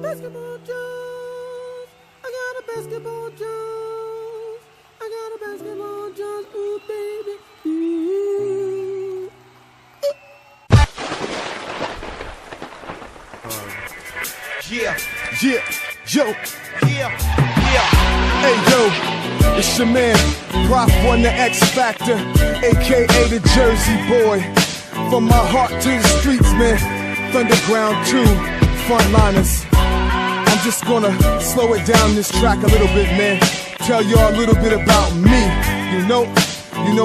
Basketball Jones, I got a basketball Jones, I got a basketball Jones, ooh baby, ooh. Yeah, yo, Yeah. hey yo, it's your man, Prof won the X Factor, aka the Jersey boy. From my heart to the streets, man, Thunderground 2, frontliners. I'm just gonna slow it down this track a little bit, man. Tell y'all a little bit about me. You know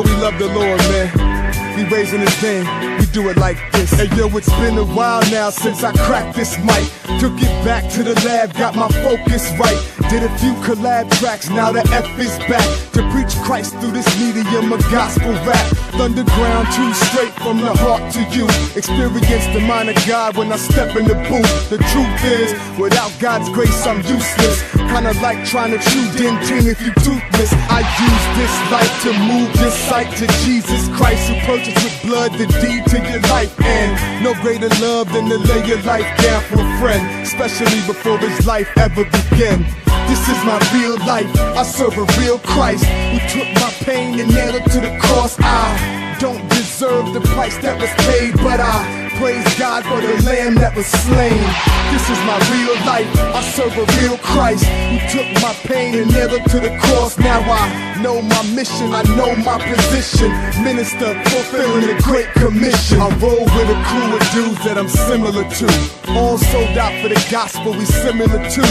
we love the Lord, man. We raising his name, we do it like this. Hey yo, it's been a while now since I cracked this mic. Took it back to the lab, got my focus right. Did a few collab tracks, now the F is back to preach Christ through this medium of gospel rap. Thunderground 2, straight from the heart to you. Experience the mind of God when I step in the booth. The truth is, without God's grace I'm useless. Kinda like trying to chew denting if you toothless. I use this life to move this sight to Jesus Christ, who purchased with blood the deed to your life. And no greater love than to lay your life down for a friend, especially before his life ever began. This is my real life, I serve a real Christ, who took my pain and nailed it to the cross. I don't deserve the price that was paid, but I praise God for the lamb that was slain. This is my real life, I serve a real Christ, who took my pain and nailed it to the cross. Now I know my mission, I know my position. Minister, fulfilling the Great Commission. I roll with a crew of dudes that I'm similar to, all sold out for the gospel we similar to.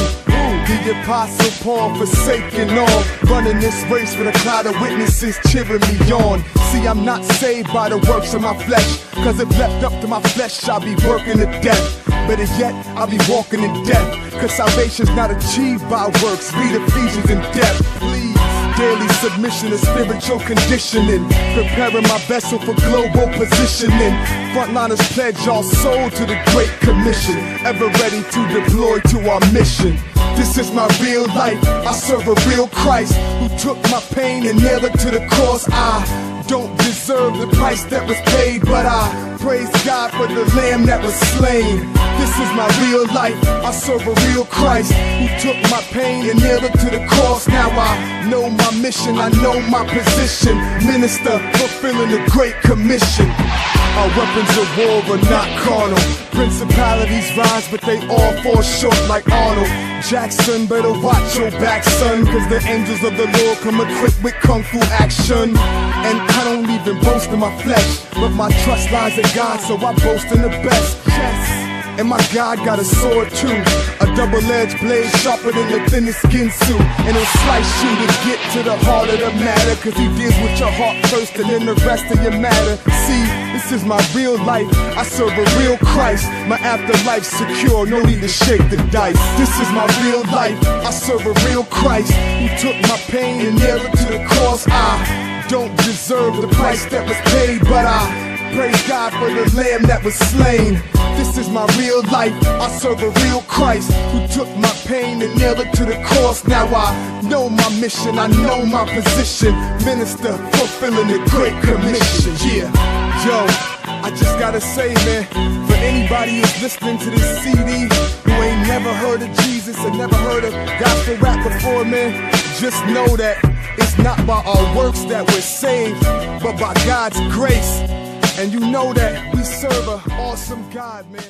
The Apostle Paul forsaken all, running this race with a cloud of witnesses cheering me on. See, I'm not saved by the works of my flesh, cause if left up to my flesh I'll be working to death. Better yet, I'll be walking in death, cause salvation's not achieved by works. Read Ephesians in depth, please. Daily submission to spiritual conditioning, preparing my vessel for global positioning. Frontliners pledge all soul to the Great Commission, ever ready to deploy to our mission. This is my real life, I serve a real Christ, who took my pain and nailed it to the cross. I don't deserve the price that was paid, but I praise God for the lamb that was slain. This is my real life, I serve a real Christ, who took my pain and nailed it to the cross. Now I know my mission, I know my position. Minister, fulfilling the Great Commission. Our weapons of war are not carnal. Principalities rise, but they all fall short like Arnold Jackson. Better watch your back, son, cause the angels of the Lord come equipped with kung fu action. And I don't even boast in my flesh, but my trust lies in God, so I boast in the best. Yes. And my God got a sword too, a double-edged blade sharper than the thinnest skin suit. And he'll slice you to get to the heart of the matter, cause he deals with your heart first and then the rest of your matter. See, this is my real life, I serve a real Christ. My afterlife's secure, no need to shake the dice. This is my real life, I serve a real Christ, who took my pain and nailed it to the cross. I don't deserve the price that was paid, but I praise God for the lamb that was slain. This is my real life, I serve a real Christ, who took my pain and nailed it to the cross. Now I know my mission, I know my position. Minister, fulfilling the Great Commission. Yeah, yo, I just gotta say, man, for anybody who's listening to this CD, who ain't never heard of Jesus and never heard of gospel rap before, man, just know that it's not by our works that we're saved, but by God's grace. And you know that we serve an awesome God, man.